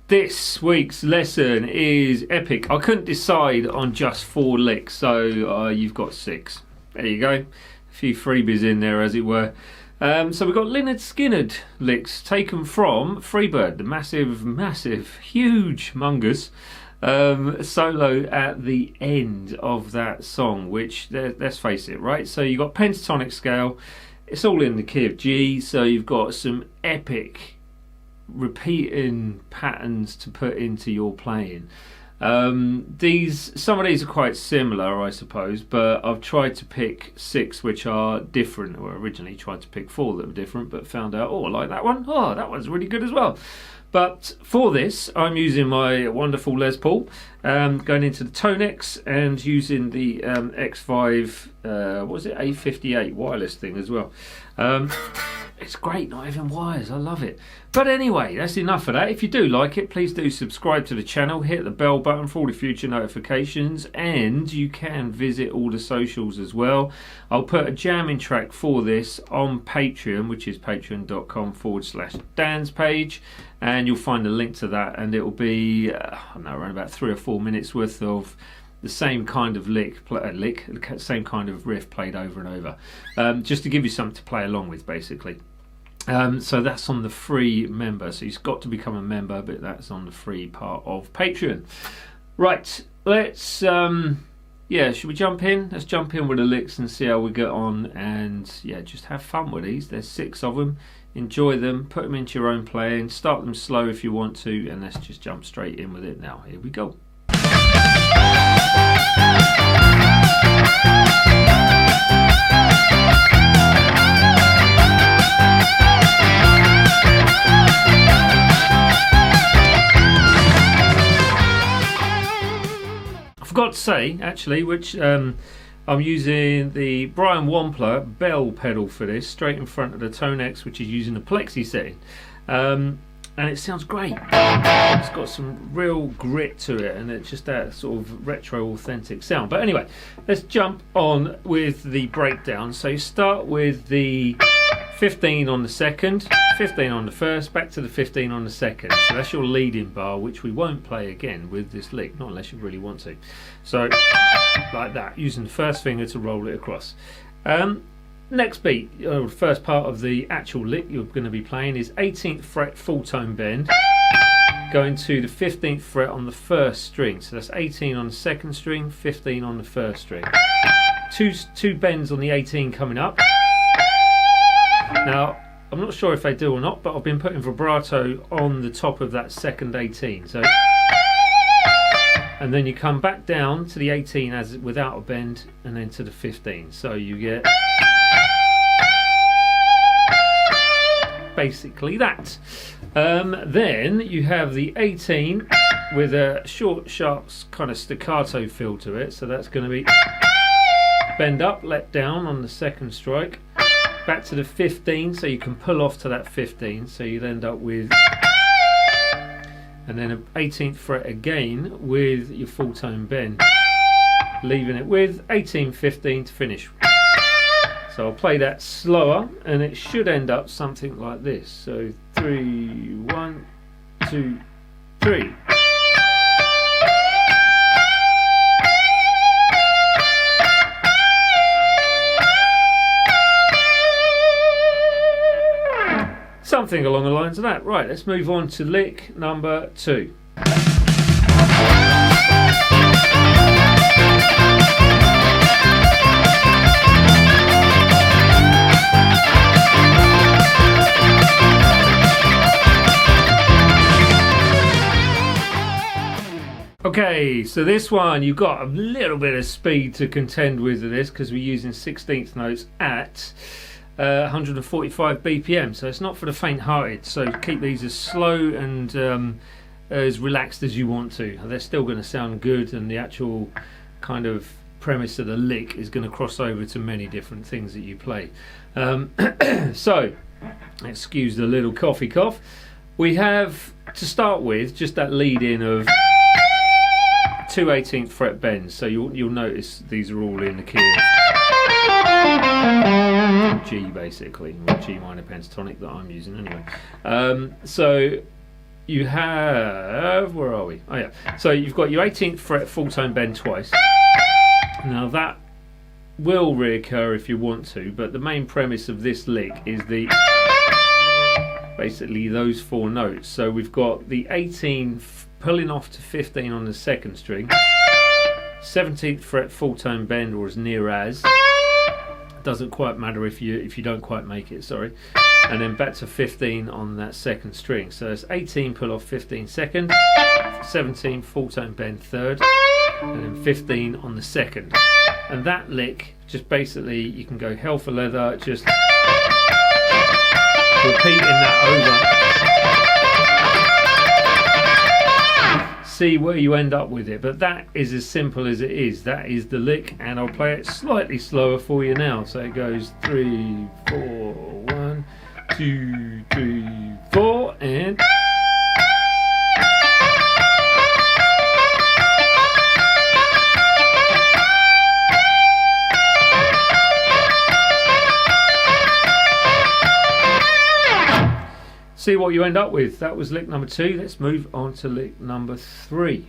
This week's lesson is epic. I couldn't decide on just 4 licks, so you've got 6. There you go. A few freebies in there, as it were. So we've got Lynyrd Skynyrd licks taken from Freebird, the massive, huge mungus solo at the end of that song, which, let's face it, right? So you've got pentatonic scale. It's all in the key of G, so you've got some epic repeating patterns to put into your playing. Some of these are quite similar, I suppose, but I've tried to pick 6 which are different. Or originally tried to pick 4 that were different, but found out, I like that one. That one's really good as well. But for this, I'm using my wonderful Les Paul, going into the Tonex and using the X5, A58 wireless thing as well. It's great, not even wires, I love it. But anyway, that's enough of that. If you do like it, please do subscribe to the channel, hit the bell button for all the future notifications, and you can visit all the socials as well. I'll put a jamming track for this on Patreon, which is patreon.com/Dan's page, and you'll find a link to that, and it'll be, around about 3 or 4 minutes worth of the same kind of same kind of riff played over and over, just to give you something to play along with, basically. So that's on the free member, so you've got to become a member, but that's on the free part of Patreon. Right, let's should we jump in? Let's jump in with the licks and see how we get on, and just have fun with these. There's 6 of them. Enjoy them, put them into your own playing, start them slow if you want to, and let's just jump straight in with it now. Here we go. I forgot to say, actually, which I'm using the Brian Wampler bell pedal for this, straight in front of the Tonex, which is using the Plexi setting. And it sounds great. It's got some real grit to it, and it's just that sort of retro authentic sound. But anyway, let's jump on with the breakdown. So you start with the 15 on the second, 15 on the first, back to the 15 on the second. So that's your leading bar, which we won't play again with this lick, not unless you really want to. So like that, using the first finger to roll it across. Next beat, the first part of the actual lick you're going to be playing is 18th fret full tone bend, going to the 15th fret on the first string. So that's 18 on the second string, 15 on the first string. Two bends on the 18 coming up. Now, I'm not sure if they do or not, but I've been putting vibrato on the top of that second 18. So, and then you come back down to the 18 as without a bend, and then to the 15. So you get basically that. Then you have the 18 with a short, sharp kind of staccato feel to it. So that's going to be bend up, let down on the second strike. Back to the 15, so you can pull off to that 15. So you'd end up with, and then an 18th fret again with your full tone bend, leaving it with 18, 15 to finish. So I'll play that slower, and it should end up something like this. So 3, 1, 2, 3. Something along the lines of that. Right, let's move on to lick number 2. Okay, so this one, you've got a little bit of speed to contend with this, because we're using 16th notes at 145 BPM, so it's not for the faint-hearted. So keep these as slow and as relaxed as you want to. They're still going to sound good, and the actual kind of premise of the lick is going to cross over to many different things that you play. So, excuse the little coughy cough. We have, to start with, just that lead in of 2 18th fret bends. So you'll notice these are all in the key of G, basically, or G minor pentatonic that I'm using anyway. So you have, where are we? Oh yeah, so you've got your 18th fret full tone bend twice. Now that will reoccur if you want to, but the main premise of this lick is basically those 4 notes. So we've got the 18 pulling off to 15 on the 2nd string, 17th fret full tone bend, or as near as, doesn't quite matter if you don't quite make it, sorry, and then back to 15 on that 2nd string. So it's 18 pull off, 15 2nd, 17 full tone bend 3rd, and then 15 on the 2nd. And that lick, just basically, you can go hell for leather, just repeating that over. See where you end up with it, but that is as simple as it is. That is the lick, and I'll play it slightly slower for you now. So it goes 3 4 1 2 3 4 and see what you end up with. That was lick number 2. Let's move on to lick number 3.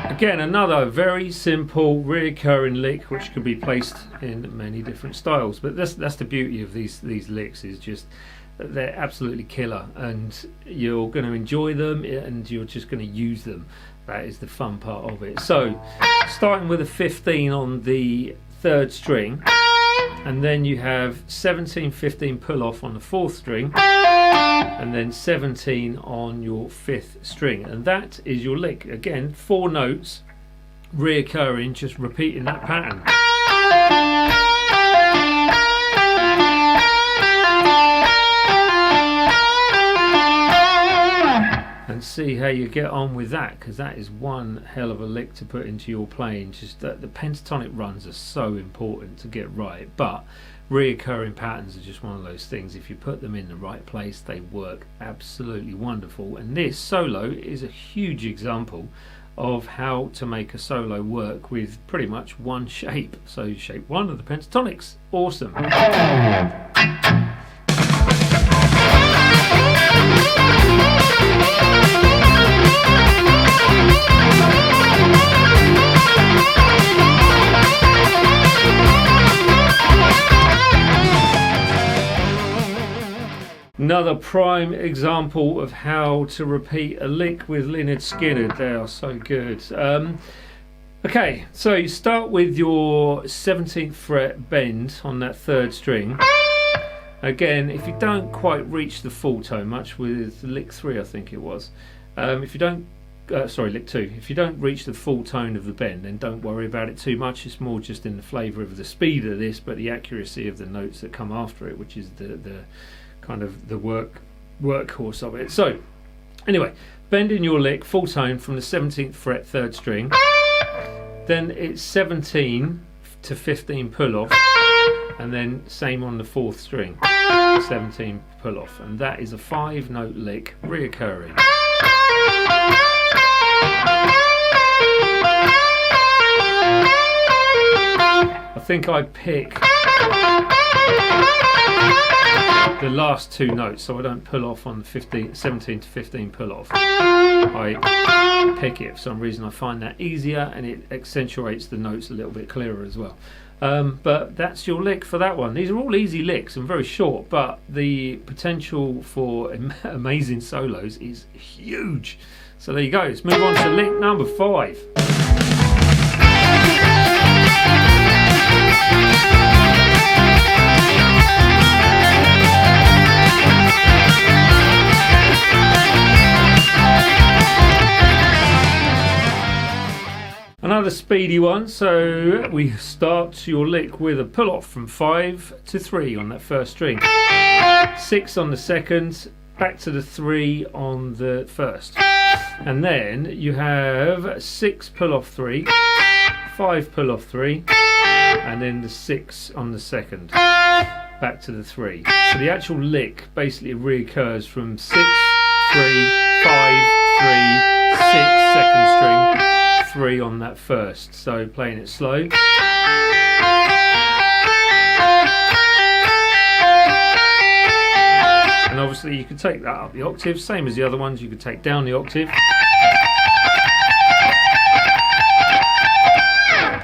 Again, another very simple recurring lick which can be placed in many different styles. But that's the beauty of these licks, is just they're absolutely killer, and you're going to enjoy them and you're just going to use them. That is the fun part of it. So starting with a 15 on the 3rd string, and then you have 17 15 pull off on the 4th string, and then 17 on your 5th string, and that is your lick. Again, 4 notes reoccurring, just repeating that pattern. And see how you get on with that, because that is one hell of a lick to put into your playing. Just that the pentatonic runs are so important to get right, but reoccurring patterns are just one of those things. If you put them in the right place, they work absolutely wonderful. And this solo is a huge example of how to make a solo work with pretty much one shape. So shape 1 of the pentatonics. Awesome. Another prime example of how to repeat a lick with Lynyrd Skynyrd. They are so good. Okay, so you start with your 17th fret bend on that 3rd string. Again, if you don't quite reach the full tone, much with lick 3 I think it was, if you don't lick 2, if you don't reach the full tone of the bend, then don't worry about it too much. It's more just in the flavour of the speed of this, but the accuracy of the notes that come after it, which is the kind of the workhorse of it. So anyway, bend in your lick full tone from the 17th fret 3rd string, then it's 17 to 15 pull off, and then same on the 4th string, 17 pull off, and that is a 5-note lick reoccurring. I think I pick the last 2 notes, so I don't pull off on the 17 to 15 pull off. I pick it for some reason. I find that easier, and it accentuates the notes a little bit clearer as well. But that's your lick for that one. These are all easy licks and very short, but the potential for amazing solos is huge. So there you go. Let's move on to lick number 5. Another speedy one. So we start your lick with a pull off from 5 to 3 on that 1st string, 6 on the 2nd, back to the 3 on the 1st, and then you have 6 pull off 3, 5 pull off 3, and then the 6 on the 2nd. back to the 3. So the actual lick basically reoccurs from 6, 3, 5, 3, 6, second string, 3 on that first. So playing it slow. And obviously you could take that up the octave, same as the other ones. You could take down the octave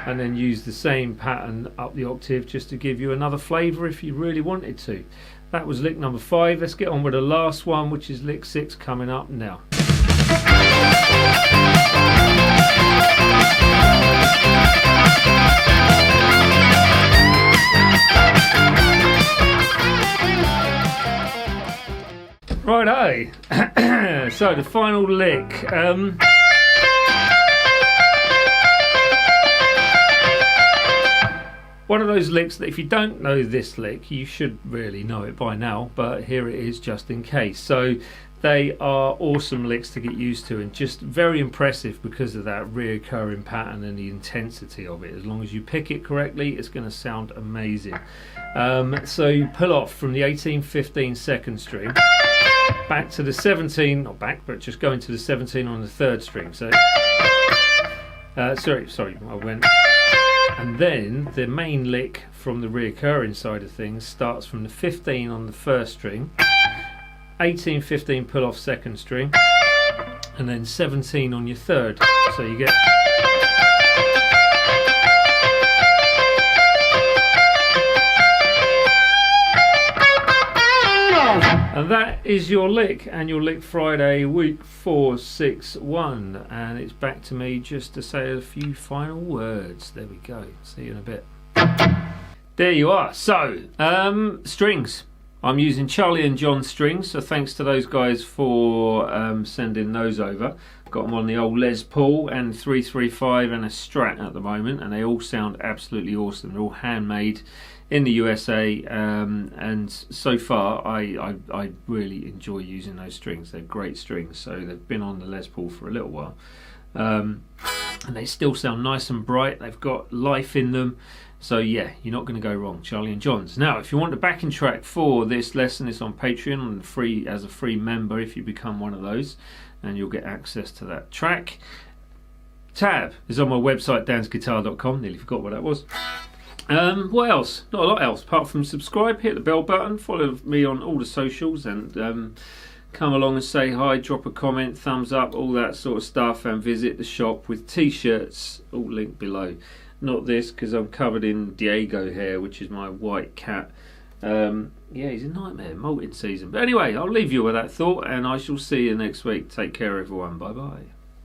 and then use the same pattern up the octave just to give you another flavour if you really wanted to. That was lick number 5. Let's get on with the last one, which is lick 6, coming up now. Righto, so the final lick. One of those licks that if you don't know this lick, you should really know it by now, but here it is just in case. So they are awesome licks to get used to and just very impressive because of that reoccurring pattern and the intensity of it. As long as you pick it correctly, it's going to sound amazing. So you pull off from the 18-15 second string back to the 17, not back, but just going to the 17 on the 3rd string. So sorry, I went. And then the main lick from the reoccurring side of things starts from the 15 on the 1st string, 18-15 pull off 2nd string, and then 17 on your 3rd. So you get and that is your lick, and your lick Friday, week 4, 6, 1, and it's back to me just to say a few final words. There we go. See you in a bit. There you are. So strings. I'm using Charlie and John strings, so thanks to those guys for sending those over. Got them on the old Les Paul and 335 and a Strat at the moment, and they all sound absolutely awesome. They're all handmade in the USA, and so far I really enjoy using those strings. They're great strings, so they've been on the Les Paul for a little while, and they still sound nice and bright. They've got life in them, so yeah, you're not going to go wrong. Charlie and John's. Now if you want the backing track for this lesson, it's on Patreon and free as a free member if you become one of those, and you'll get access to that track. Tab is on my website, dansguitar.com. Nearly forgot what that was. What else? Not a lot else apart from subscribe, hit the bell button, follow me on all the socials, and come along and say hi, drop a comment, thumbs up, all that sort of stuff, and visit the shop with t-shirts, all linked below. Not this, because I'm covered in Diego hair, which is my white cat. Yeah, he's a nightmare, molting season. But anyway, I'll leave you with that thought, and I shall see you next week. Take care everyone, bye bye.